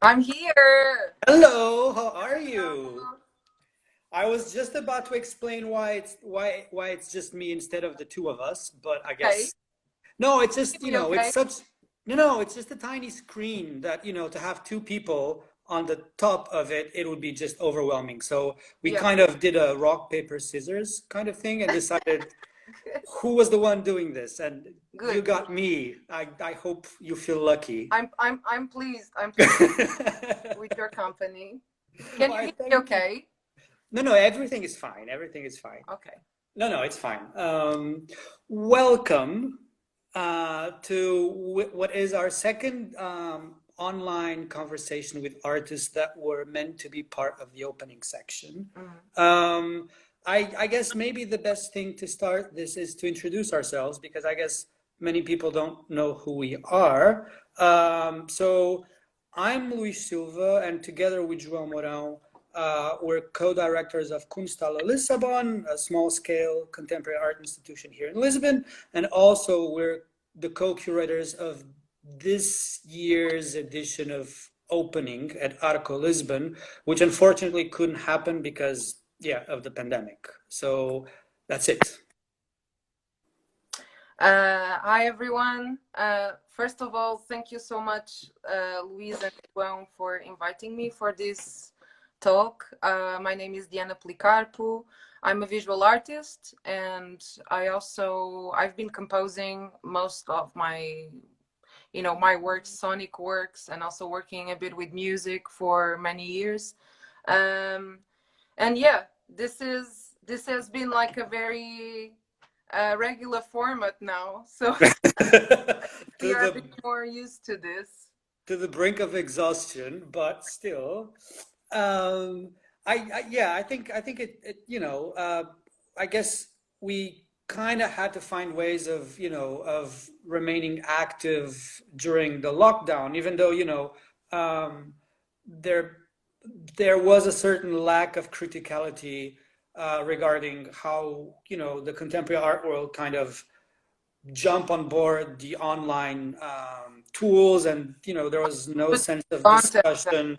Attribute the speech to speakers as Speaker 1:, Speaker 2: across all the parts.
Speaker 1: I'm here.
Speaker 2: Hello, how are you?
Speaker 1: Hello.
Speaker 2: I was just about to explain why it's just me instead of the two of us, but I
Speaker 1: Okay.
Speaker 2: guess no, it's just,
Speaker 1: You
Speaker 2: it's
Speaker 1: okay?
Speaker 2: such no, it's just a tiny screen that, to have two people on the top of it, it would be just overwhelming. So we
Speaker 1: Yeah.
Speaker 2: kind of did a rock, paper, scissors kind of thing and decided
Speaker 1: Good.
Speaker 2: who was the one doing this, and you
Speaker 1: Good.
Speaker 2: got me. I hope you feel lucky.
Speaker 1: I'm pleased. I'm pleased with your company. Can you
Speaker 2: Why,
Speaker 1: hear me
Speaker 2: thank you.
Speaker 1: okay?
Speaker 2: No, everything is fine. Everything is fine.
Speaker 1: Okay.
Speaker 2: No, it's fine. Welcome to what is our second online conversation with artists that were meant to be part of the opening section.
Speaker 1: Mm.
Speaker 2: Um, I guess maybe the best thing to start this is to introduce ourselves because I guess many people don't know who we are. So I'm Luís Silva, and together with João Mourão, we're co-directors of Kunsthalle Lissabon, a small-scale contemporary art institution here in Lisbon, and also we're the co-curators of this year's edition of Opening at ARCO Lisbon, which unfortunately couldn't happen because, yeah, of the pandemic. So that's it.
Speaker 1: Hi everyone. First of all, thank you so much, Luís and João, for inviting me for this talk. My name is Diana Policarpo. I'm a visual artist, and I've been composing most of my works, sonic works, and also working a bit with music for many years. Um, and yeah, this has been like a very regular format now, so we
Speaker 2: to
Speaker 1: are a
Speaker 2: the
Speaker 1: bit more used to this.
Speaker 2: to the brink of exhaustion, but still, um, yeah, I think I guess we kind of had to find ways of remaining active during the lockdown, even though um, there there was a certain lack of criticality regarding how the contemporary art world kind of jump on board the online tools, and there was no
Speaker 1: But
Speaker 2: sense of
Speaker 1: content,
Speaker 2: discussion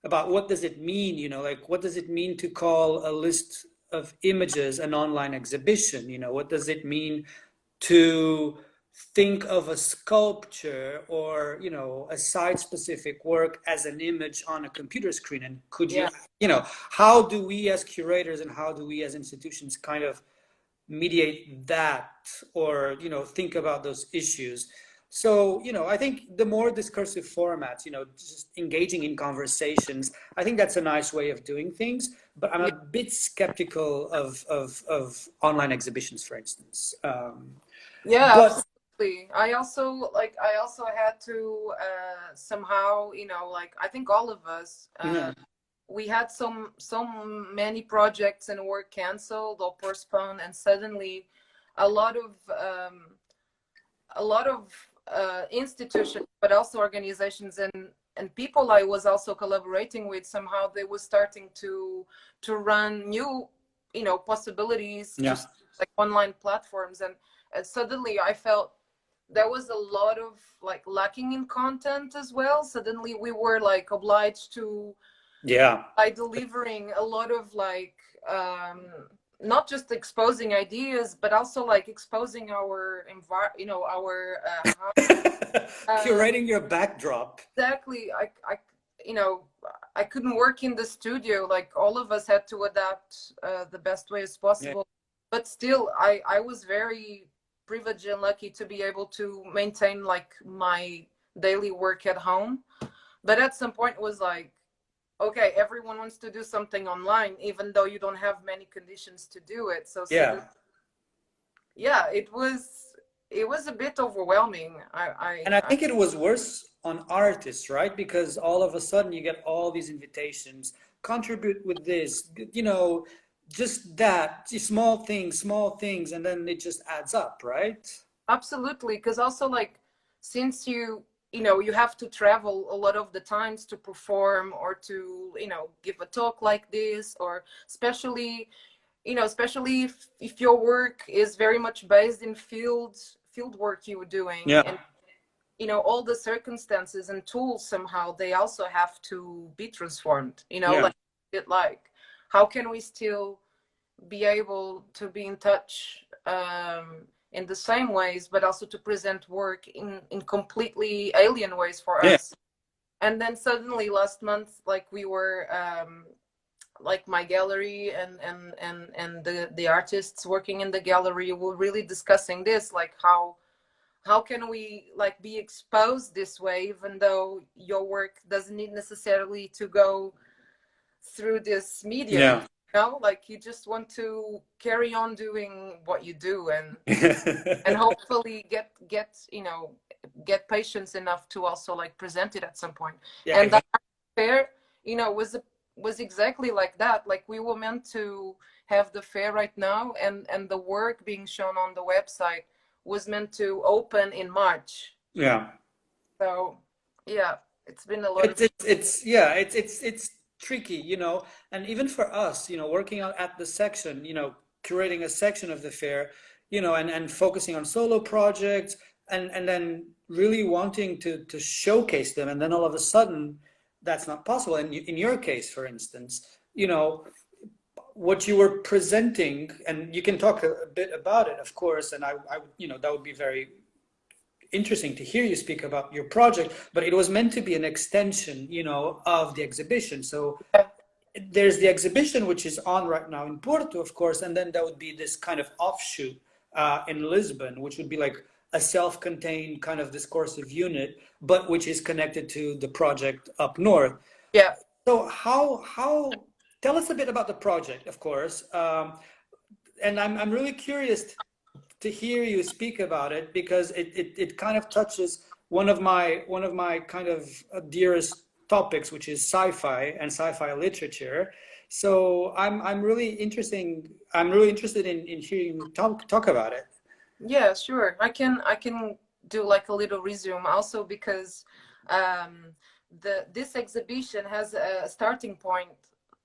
Speaker 2: about what does it mean, like what does it mean to call a list of images an online exhibition, what does it mean to think of a sculpture or a site specific work as an image on a computer screen, and could
Speaker 1: yeah.
Speaker 2: how do we as curators and how do we as institutions kind of mediate that, or think about those issues. So I think the more discursive formats, just engaging in conversations, I think that's a nice way of doing things, but I'm
Speaker 1: Yeah.
Speaker 2: a bit skeptical of online exhibitions, for instance.
Speaker 1: Yeah,
Speaker 2: But
Speaker 1: absolutely. I also had to somehow, like I think all of us
Speaker 2: yeah,
Speaker 1: we had so many projects and work canceled or postponed, and suddenly a lot of um, a lot of institutions, but also organizations and people I was also collaborating with, somehow they were starting to run new, possibilities,
Speaker 2: yeah.
Speaker 1: just like online platforms, and suddenly I felt there was a lot of like lacking in content as well. Suddenly we were like obliged to
Speaker 2: Yeah.
Speaker 1: by delivering a lot of like not just exposing ideas but also like exposing our our uh,
Speaker 2: Curating your backdrop.
Speaker 1: exactly. I you know I couldn't work in the studio, like all of us had to adapt the best way as
Speaker 2: Yeah.
Speaker 1: possible, but still I was very privileged and lucky to be able to maintain like my daily work at home. But at some point it was like, okay, everyone wants to do something online even though you don't have many conditions to do it. So
Speaker 2: Yeah.
Speaker 1: suddenly, yeah, it was a bit overwhelming.
Speaker 2: And I think it was worse on artists, right? Because all of a sudden you get all these invitations, contribute with this, just that, small things, and then it just adds up, right?
Speaker 1: Absolutely, because also like since you have to travel a lot of the times to perform or to give a talk like this, or especially if your work is very much based in field work you were doing,
Speaker 2: Yeah.
Speaker 1: and you know, all the circumstances and tools somehow they also have to be transformed, you know, like how can we still be able to be in touch in the same ways, but also to present work in completely alien ways for us. And then suddenly last month, like we were like my gallery and the artists working in the gallery were really discussing this, like how can we like be exposed this way, even though your work doesn't need necessarily to go through this medium. You know, like you just want to carry on doing what you do and hopefully get you know, get patience enough to also like present it at some point. And that fair, you know, was exactly like that. Like we were meant to have the fair right now, and the work being shown on the website was meant to open in March. So yeah, it's been a lot
Speaker 2: it's tricky, you know, and even for us, you know, working out at the section, you know, curating a section of the fair, you know, and focusing on solo projects and then really wanting to showcase them, and then all of a sudden that's not possible. And in your case, for instance, you know, what you were presenting, and you can talk a bit about it, of course, and I you know, that would be very interesting to hear you speak about your project, but it was meant to be an extension, you know, of the exhibition. So there's the exhibition, which is on right now in Porto, of course, and then there would be this kind of offshoot in Lisbon, which would be like a self-contained kind of discursive unit, but which is connected to the project up north. So how tell us a bit about the project, of course, and I'm really curious to hear you speak about it, because it kind of touches one of my kind of dearest topics, which is sci-fi and sci-fi literature. So I'm really interested in hearing you talk about it.
Speaker 1: Yeah, sure. I can do like a little resume also, because this exhibition has a starting point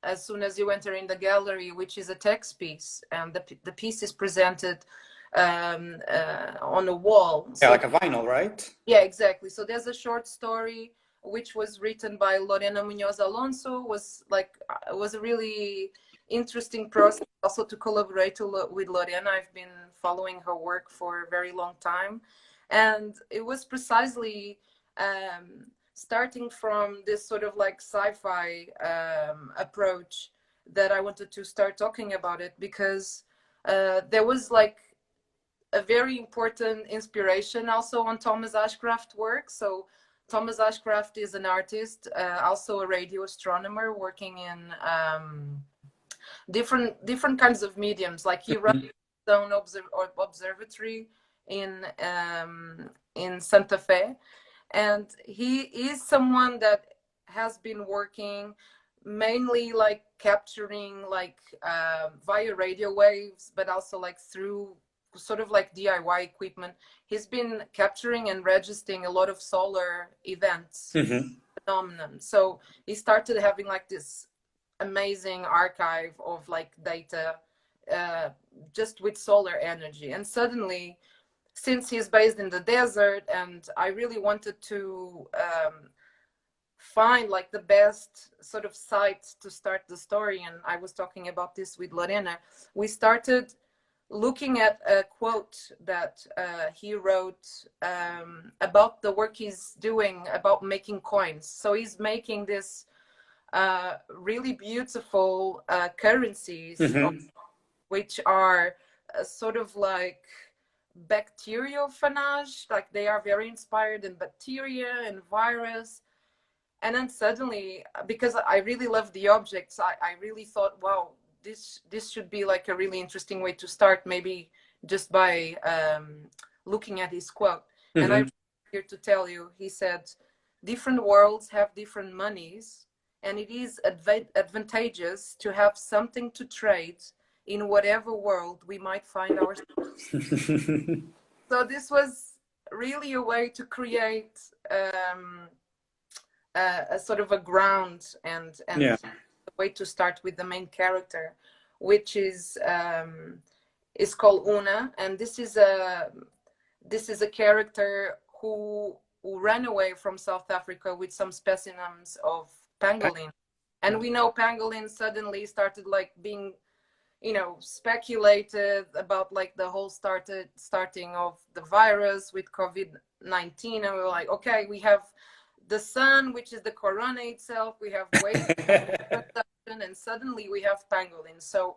Speaker 1: as soon as you enter in the gallery, which is a text piece, and the piece is presented on a wall.
Speaker 2: So, like a vinyl, right?
Speaker 1: Yeah, exactly. So there's a short story which was written by Lorena Munoz Alonso. Was a really interesting process also to collaborate with Lorena. I've been following her work for a very long time, and it was precisely starting from this sort of like sci-fi approach that I wanted to start talking about it, because there was like a very important inspiration also on Thomas Ashcraft's work. So Thomas Ashcraft is an artist, also a radio astronomer working in different kinds of mediums. Like he runs his own observatory in Santa Fe, and he is someone that has been working mainly like capturing like via radio waves, but also like through sort of like DIY equipment. He's been capturing and registering a lot of solar events, phenomenon. So he started having like this amazing archive of like data just with solar energy. And suddenly, since he's based in the desert, and I really wanted to find like the best sort of site to start the story, and I was talking about this with Lorena, we started looking at a quote that he wrote about the work he's doing about making coins. So he's making this really beautiful currencies, which are sort of like bacteriophage, like they are very inspired in bacteria and virus. And then suddenly, because I really love the objects, I really thought, wow, this should be like a really interesting way to start, maybe just by looking at his quote. And I'm here to tell you, he said, different worlds have different monies, and it is advantageous to have something to trade in whatever world we might find ourselves. So this was really a way to create a sort of a ground and a way to start with the main character, which is called Una, and this is a character who who ran away from South Africa with some specimens of pangolin. And we know pangolin suddenly started like being, you know, speculated about like the whole starting of the virus with COVID-19. And we were like, okay, we have the sun, which is the corona itself, we have waste production, and suddenly we have pangolin. So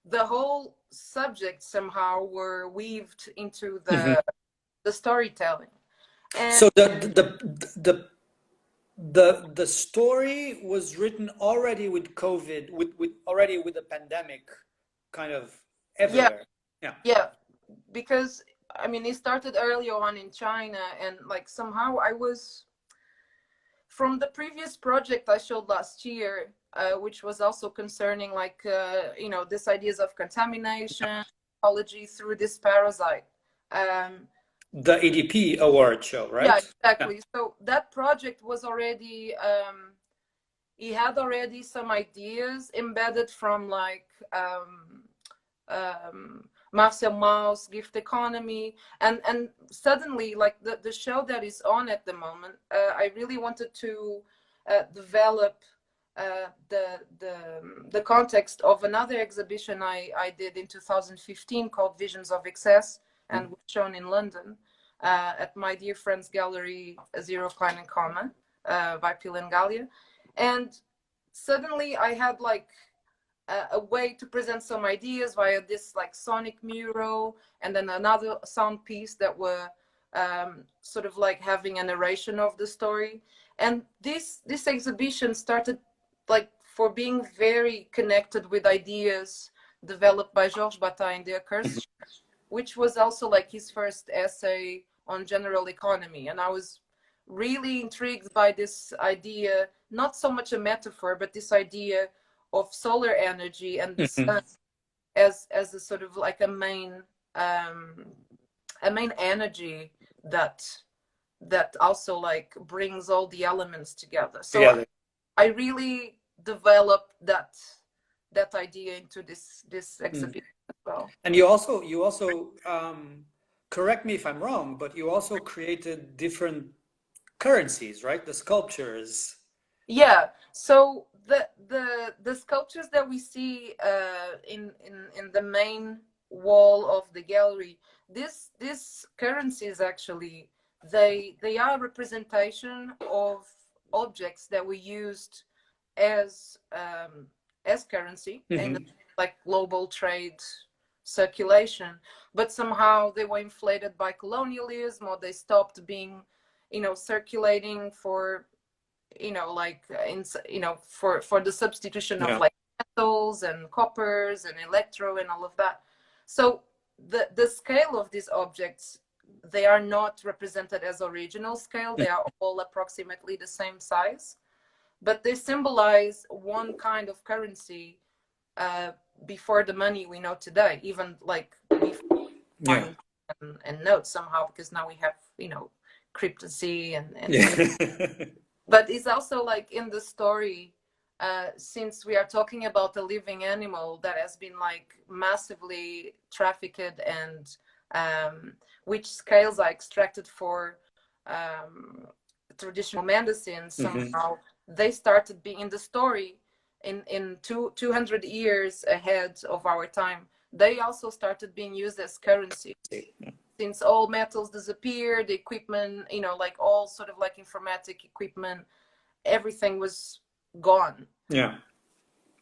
Speaker 1: the whole subject somehow were weaved into the storytelling. And
Speaker 2: so the story was written already with COVID, with already with the pandemic kind of everywhere.
Speaker 1: Yeah, because I mean, it started early on in China, and like somehow I was, from the previous project I showed last year, which was also concerning like, you know, this ideas of contamination, ecology through this parasite.
Speaker 2: The ADP award show, right?
Speaker 1: Yeah, exactly. So that project was already, he had already some ideas embedded from like Marcel Mauss, gift economy, and suddenly like the show that is on at the moment, I really wanted to develop the context of another exhibition I did in 2015 called Visions of Excess, and was shown in London at my dear friend's gallery, Zero Klein and Comma, by Pilangalia. And suddenly I had like a way to present some ideas via this like sonic mural, and then another sound piece that were sort of like having a narration of the story. And this exhibition started like for being very connected with ideas developed by Georges Bataille in the Accursed, which was also like his first essay on general economy. And I was really intrigued by this idea, not so much a metaphor, but this idea of solar energy and the sun as a sort of like a main energy that also like brings all the elements together. So I really developed that idea into this exhibition as well.
Speaker 2: And you also correct me if I'm wrong, but you also created different currencies, right? The sculptures.
Speaker 1: Yeah. So the sculptures that we see in the main wall of the gallery, this currencies actually they are representation of objects that we used as currency in like global trade circulation, but somehow they were inflated by colonialism, or they stopped being, you know, circulating for, you know, like for the substitution of like metals and coppers and electro and all of that. So the scale of these objects, they are not represented as original scale. They are all approximately the same size, but they symbolize one kind of currency before the money we know today, even like before and notes somehow, because now we have, you know, cryptocurrency and but it's also like in the story, since we are talking about a living animal that has been like massively trafficked, and which scales are extracted for traditional medicines, somehow they started being in the story in 200 years ahead of our time. They also started being used as currency. Since all metals disappeared, the equipment, you know, like all sort of like informatic equipment, everything was gone.
Speaker 2: Yeah.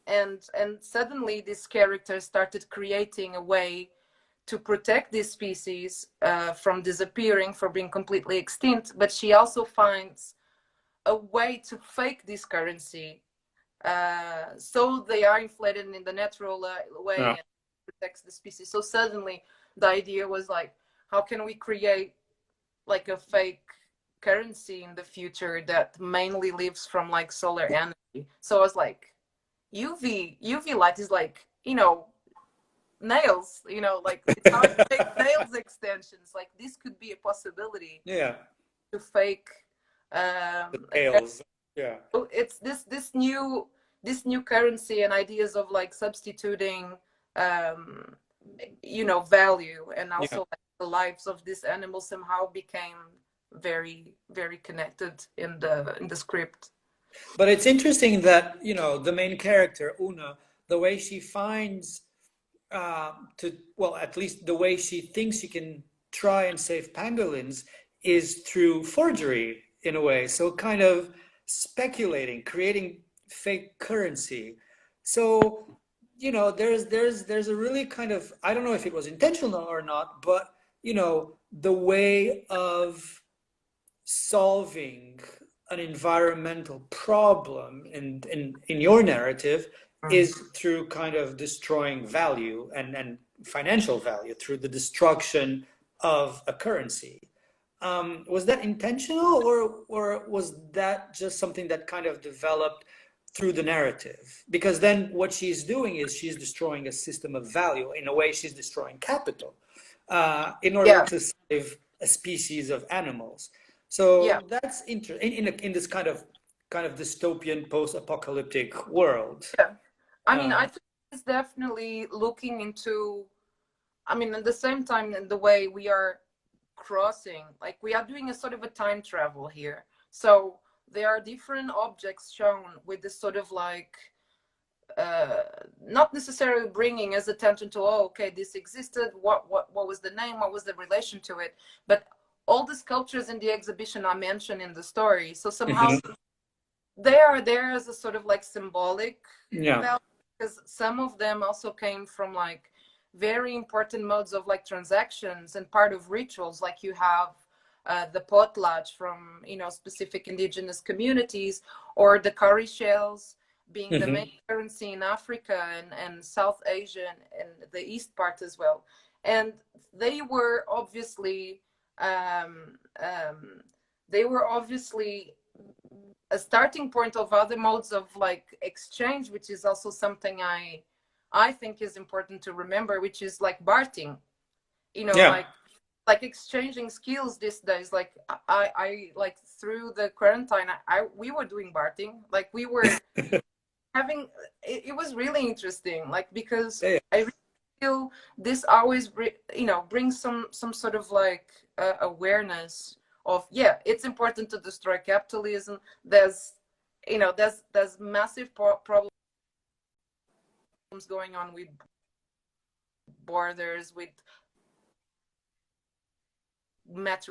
Speaker 1: And suddenly this character started creating a way to protect this species from disappearing, for being completely extinct. But she also finds a way to fake this currency, so they are inflated in the natural way and protects the species. So suddenly the idea was like, how can we create like a fake currency in the future that mainly lives from like solar energy? So I was like, UV light is like, you know, nails, you know, like it's how to make nails extensions. Like this could be a possibility.
Speaker 2: Yeah.
Speaker 1: To fake
Speaker 2: nails. Yeah.
Speaker 1: So it's this new currency and ideas of like substituting you know, value, and also like the lives of this animal somehow became very, very connected in the script.
Speaker 2: But it's interesting that, you know, the main character, Una, the way she finds well, at least the way she thinks she can try and save pangolins is through forgery in a way. So kind of speculating, creating fake currency. So, you know, there's a really kind of, I don't know if it was intentional or not, but you know, the way of solving an environmental problem in your narrative is through kind of destroying value and financial value through the destruction of a currency. Was that intentional, or was that just something that kind of developed through the narrative? Because then what she's doing is she's destroying a system of value. In a way, she's destroying capital in order to save a species of animals. So that's interesting in this kind of dystopian post-apocalyptic world.
Speaker 1: Yeah, I mean, I think it's definitely looking into, I mean, at the same time, in the way we are crossing, like we are doing a sort of a time travel here. So there are different objects shown with this sort of like, not necessarily bringing us attention to, oh, okay, this existed, what was the name, what was the relation to it, but all the sculptures in the exhibition are mentioned in the story. So somehow they are there as a sort of like symbolic value, because some of them also came from like very important modes of like transactions and part of rituals. Like you have the potlatch from, you know, specific indigenous communities, or the cowrie shells being the main currency in Africa and South Asia and the East part as well. And they were obviously a starting point of other modes of like exchange, which is also something I think is important to remember, which is like bartering, you know, like exchanging skills these days. Like I like through the quarantine, we were doing bartering, like we were having, it was really interesting, like, because I really feel this always, you know, brings some sort of like awareness of, it's important to destroy capitalism. There's, you know, there's massive problems going on with borders, with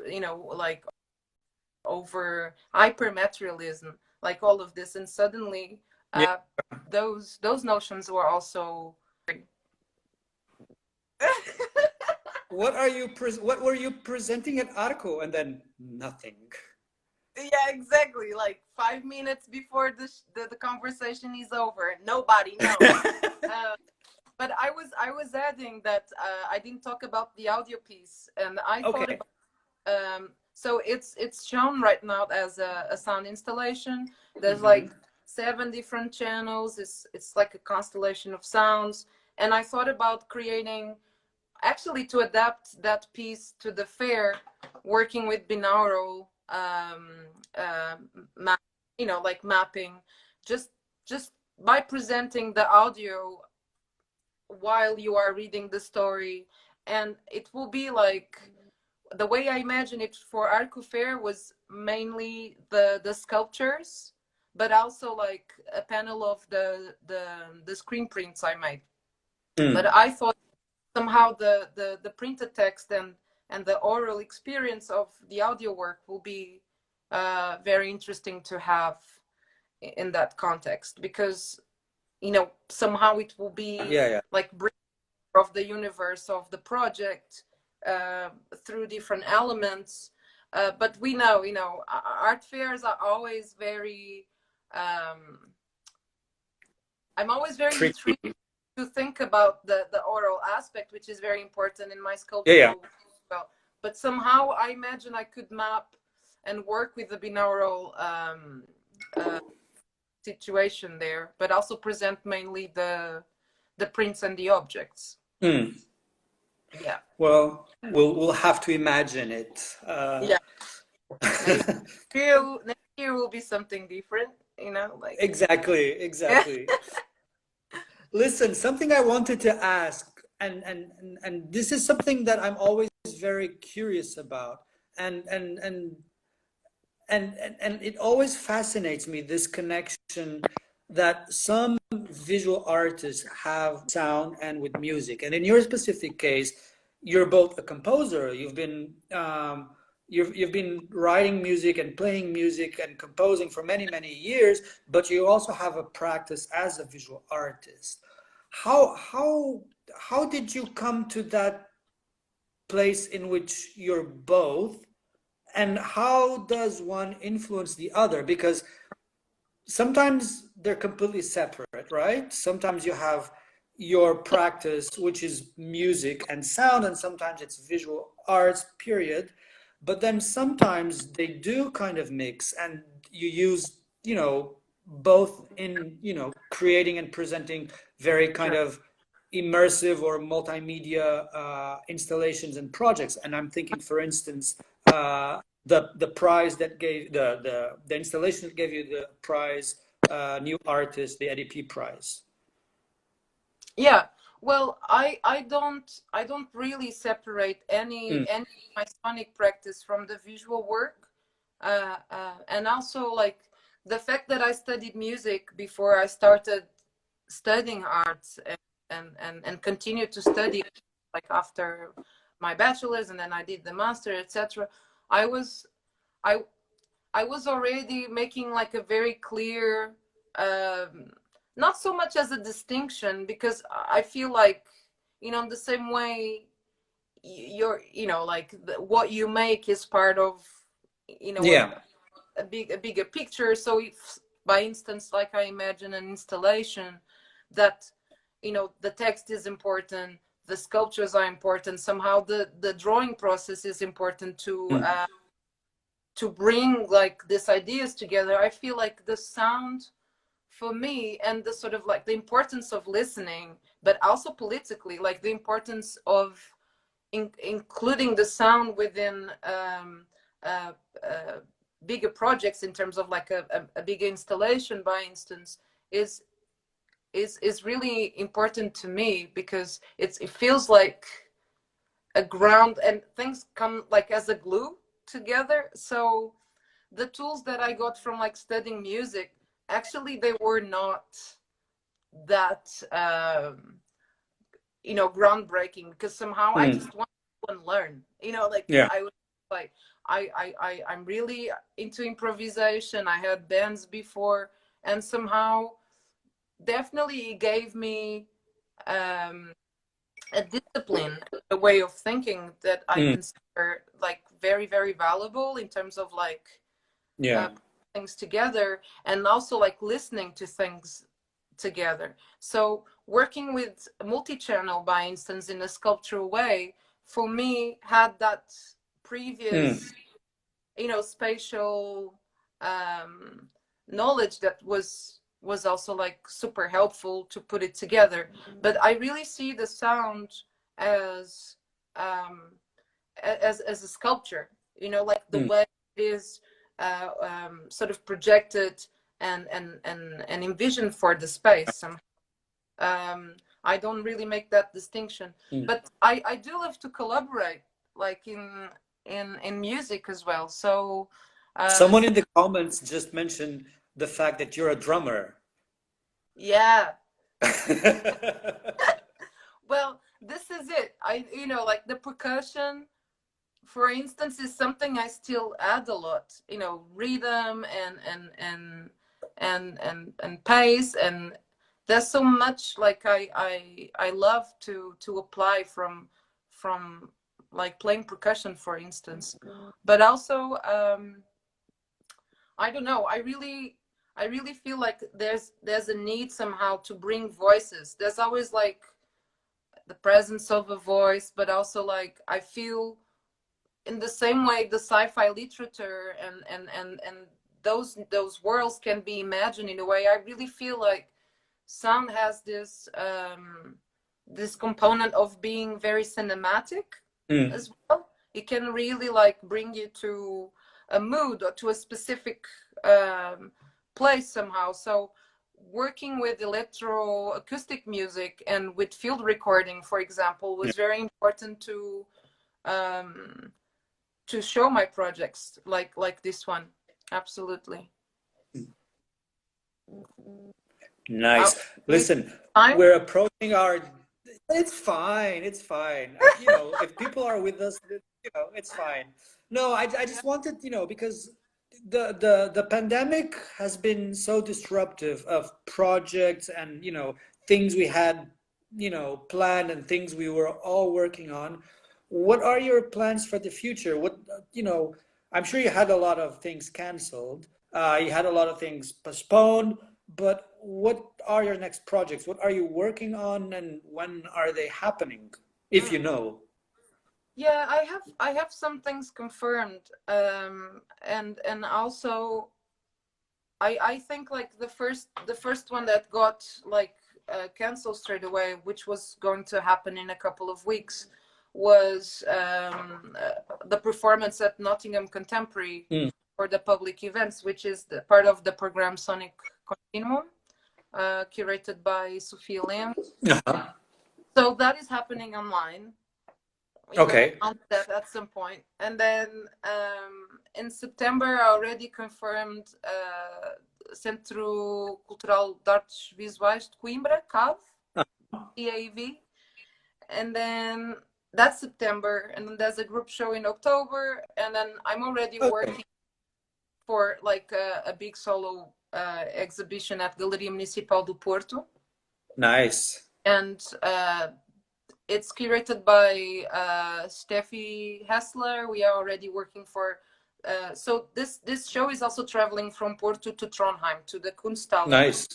Speaker 1: you know, like over hyper materialism, like all of this, and suddenly those notions were also
Speaker 2: what were you presenting at ARCO? And then nothing.
Speaker 1: Yeah, exactly. Like 5 minutes before the conversation is over, nobody knows. But I was adding that I didn't talk about the audio piece, and I thought about, so it's shown right now as a sound installation. There's like 7 different channels. It's like a constellation of sounds, and I thought about creating, actually, to adapt that piece to the fair, working with binaural, you know, like mapping, just by presenting the audio while you are reading the story. And it will be like, the way I imagine it for ARCO Fair was mainly the sculptures, but also like a panel of the screen prints I made. But I thought somehow the printed text and the oral experience of the audio work will be very interesting to have in that context, because, you know, somehow it will be like bring of the universe of the project through different elements. But we know, you know, art fairs are always very, I'm always very intrigued to think about the oral aspect, which is very important in my sculpture. Well, but somehow I imagine I could map and work with the binaural situation there, but also present mainly the prints and the objects. Yeah.
Speaker 2: Well, we'll have to imagine it.
Speaker 1: Next year will be something different, you know, like.
Speaker 2: Exactly. Listen, something I wanted to ask, and this is something that I'm always very curious about, and and it always fascinates me, this connection that some visual artists have sound and with music. And in your specific case, you're both a composer. You've been writing music and playing music and composing for many years, but you also have a practice as a visual artist. How did you come to that place in which you're both, and how does one influence the other? Because sometimes they're completely separate, right? Sometimes you have your practice, which is music and sound, and sometimes it's visual arts, period. But then sometimes they do kind of mix, and you use, both in, creating and presenting very kind of immersive or multimedia installations and projects. And I'm thinking, for instance, the prize that gave the installation that gave you the prize, new artist, the EDP prize.
Speaker 1: Yeah, well, I don't really separate any my sonic practice from the visual work, and also like the fact that I studied music before I started studying arts, and continued to study like after my bachelor's, and then I did the master, etc. I was I I was already making like a very clear, not so much as a distinction, because I feel like, in the same way you're, like what you make is part of,
Speaker 2: Yeah.
Speaker 1: a bigger picture. So if, by instance, like I imagine an installation that, the text is important, the sculptures are important, somehow the drawing process is important to bring like these ideas together. I feel like the sound for me, and the sort of like the importance of listening, but also politically, like the importance of including the sound within bigger projects, in terms of like a bigger installation, by instance, is really important to me, because it feels like a ground, and things come like as a glue together. So the tools that I got from like studying music, actually they were not that groundbreaking, because somehow I just want to learn, like I was like I'm really into improvisation. I had bands before, and somehow definitely it gave me a discipline, a way of thinking that I consider like very, very valuable, in terms of like things together, and also like listening to things together. So working with multi-channel, by instance, in a sculptural way, for me had that previous spatial knowledge that was also like super helpful to put it together. But I really see the sound as a sculpture, like the way it is sort of projected and envisioned for the space. I don't really make that distinction, but I do love to collaborate, like in music as well. So
Speaker 2: someone in the comments just mentioned the fact that you're a drummer.
Speaker 1: Yeah. Well, this is it. Like the percussion, for instance, is something I still add a lot. Rhythm and pace, and there's so much like I love to apply from like playing percussion, for instance. But also I don't know, I really feel like there's a need somehow to bring voices. There's always like the presence of a voice, but also like I feel in the same way the sci-fi literature and those worlds can be imagined in a way. I really feel like sound has this this component of being very cinematic as well. It can really like bring you to a mood or to a specific place somehow. So working with electroacoustic music and with field recording, for example, was very important to show my projects like this one. Absolutely.
Speaker 2: Nice. Listen,
Speaker 1: Time?
Speaker 2: we're approaching our. It's fine. It's fine. If people are with us, it's fine. No, I just wanted, because the pandemic has been so disruptive of projects and, things we had, planned and things we were all working on. What are your plans for the future? I'm sure you had a lot of things canceled. You had a lot of things postponed, but what are your next projects? What are you working on, and when are they happening, if you know?
Speaker 1: Yeah, I have some things confirmed, and also I think like the first one that got like canceled straight away, which was going to happen in a couple of weeks, was the performance at Nottingham Contemporary for the public events, which is the part of the program Sonic Continuum, curated by Sophia Lim.
Speaker 2: Uh-huh.
Speaker 1: So that is happening online.
Speaker 2: Okay.
Speaker 1: That at some point, and then in September I already confirmed Centro Cultural de Artes Visuais de Coimbra, CAV, CAV, and then that's September, and then there's a group show in October, and then I'm already working for like a big solo exhibition at Galeria Municipal do Porto.
Speaker 2: Nice.
Speaker 1: And it's curated by Steffi Hessler. We are already working for. So this show is also traveling from Porto to Trondheim to the Kunsthalle.
Speaker 2: Nice.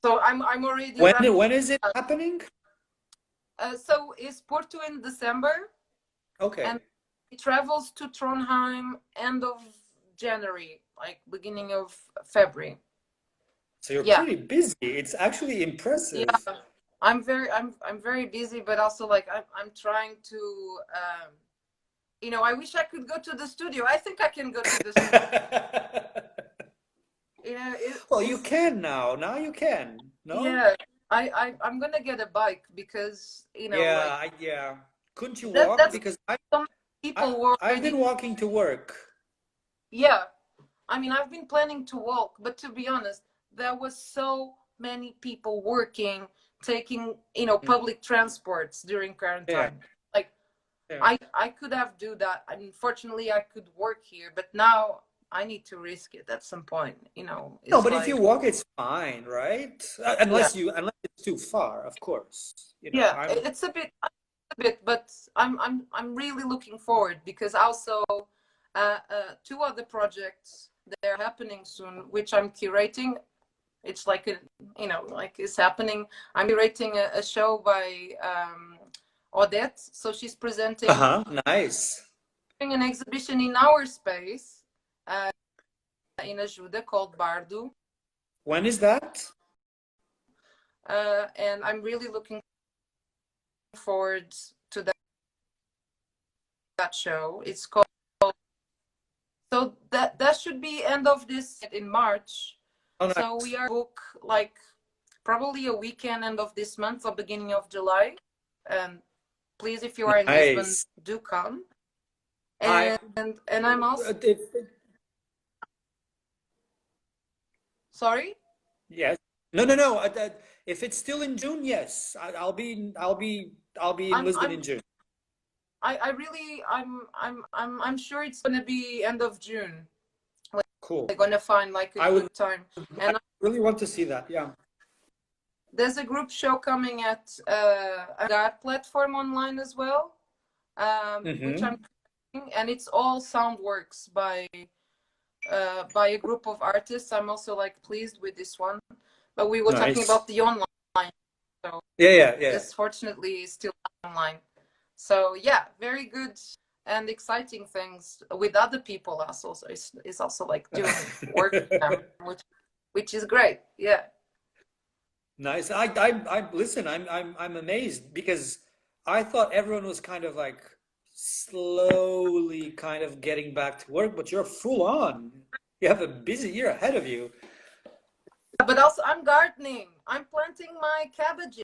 Speaker 1: So I'm already.
Speaker 2: When is it happening?
Speaker 1: So is Porto in December.
Speaker 2: Okay.
Speaker 1: And it travels to Trondheim end of January, like beginning of February.
Speaker 2: So you're pretty busy. It's actually impressive.
Speaker 1: Yeah. I'm very busy, but also like I'm trying to I wish I could go to the studio. I think I can go to the studio.
Speaker 2: Well, you can now. Now you can. No?
Speaker 1: Yeah. I'm gonna get a bike because
Speaker 2: Yeah. Couldn't you walk? Because I've been walking to work.
Speaker 1: Yeah. I mean, I've been planning to walk, but to be honest, there was so many people working, taking public transports during quarantine. Like I could have do that. Unfortunately, I could work here, but now I need to risk it at some point.
Speaker 2: No, but if you walk, it's fine, right? Unless it's too far, of course.
Speaker 1: It's a bit, but I'm really looking forward because also two other projects they're happening soon, which I'm curating. It's like it's happening. I'm curating a show by Odette, so she's presenting.
Speaker 2: Nice.
Speaker 1: An exhibition in our space in Ajuda called Bardo.
Speaker 2: When is that?
Speaker 1: And I'm really looking forward to that show. It's called. So that should be end of this in March.
Speaker 2: Oh, nice.
Speaker 1: So we are book like probably a weekend end of this month or beginning of July. And please, if you are in Lisbon, do come. And I'm also. Sorry?
Speaker 2: Yes. No. If it's still in June, yes, I'll be in Lisbon in June.
Speaker 1: I'm sure it's gonna be end of June.
Speaker 2: Cool.
Speaker 1: They're gonna find like a good time. And
Speaker 2: I really want to see that. Yeah.
Speaker 1: There's a group show coming at a art platform online as well, which I'm doing, and it's all sound works by a group of artists. I'm also like pleased with this one, but we were talking about the online. So this fortunately is still online. So yeah, very good and exciting things with other people also. So it's also like doing work with them, which is great. Yeah.
Speaker 2: Nice. I listen. I'm amazed because I thought everyone was kind of like slowly kind of getting back to work, but you're full on. You have a busy year ahead of you.
Speaker 1: But also, I'm gardening. I'm planting my cabbages.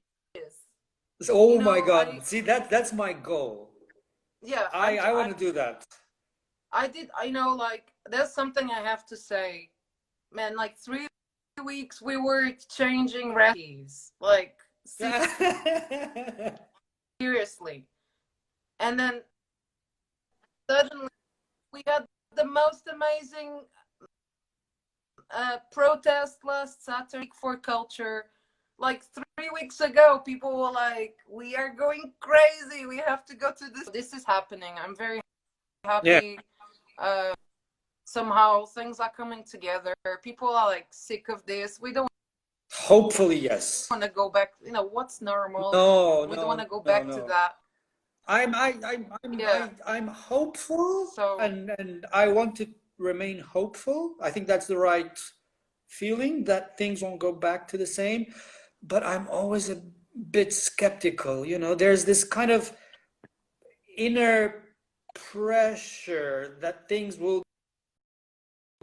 Speaker 2: Oh my God! See, that's my goal.
Speaker 1: Yeah,
Speaker 2: I want to do that.
Speaker 1: I did. Like there's something I have to say, man. Like 3 weeks, we were exchanging recipes, like seriously, and then suddenly we had the most amazing protest last Saturday for culture. Like 3 weeks ago, people were like, "We are going crazy. We have to go to this." This is happening. I'm very happy. Yeah. Somehow things are coming together. People are like sick of this. We don't.
Speaker 2: Hopefully, yes.
Speaker 1: Want to go back. You know what's normal.
Speaker 2: No,
Speaker 1: we
Speaker 2: no,
Speaker 1: don't want to go back to that.
Speaker 2: I'm hopeful,
Speaker 1: so,
Speaker 2: and I want to remain hopeful. I think that's the right feeling, that things won't go back to the same. But I'm always a bit skeptical. You know, there's this kind of inner pressure that things will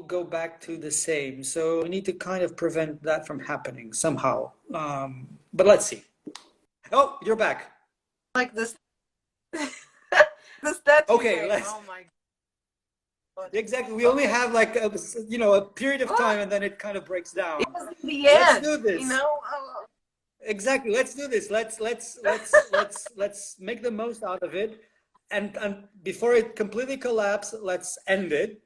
Speaker 2: go back to the same. So we need to kind of prevent that from happening somehow. But let's see. Oh, you're back.
Speaker 1: Like this. The statue.
Speaker 2: Okay,
Speaker 1: game. Oh my God.
Speaker 2: Exactly. We only have like a, a period of time, and then it kind of breaks down.
Speaker 1: It was the end.
Speaker 2: Let's do this.
Speaker 1: You know.
Speaker 2: Exactly. Let's do this. Let's make the most out of it, and before it completely collapses, let's end it.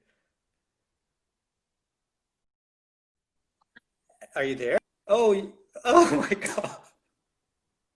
Speaker 2: Are you there? Oh my God.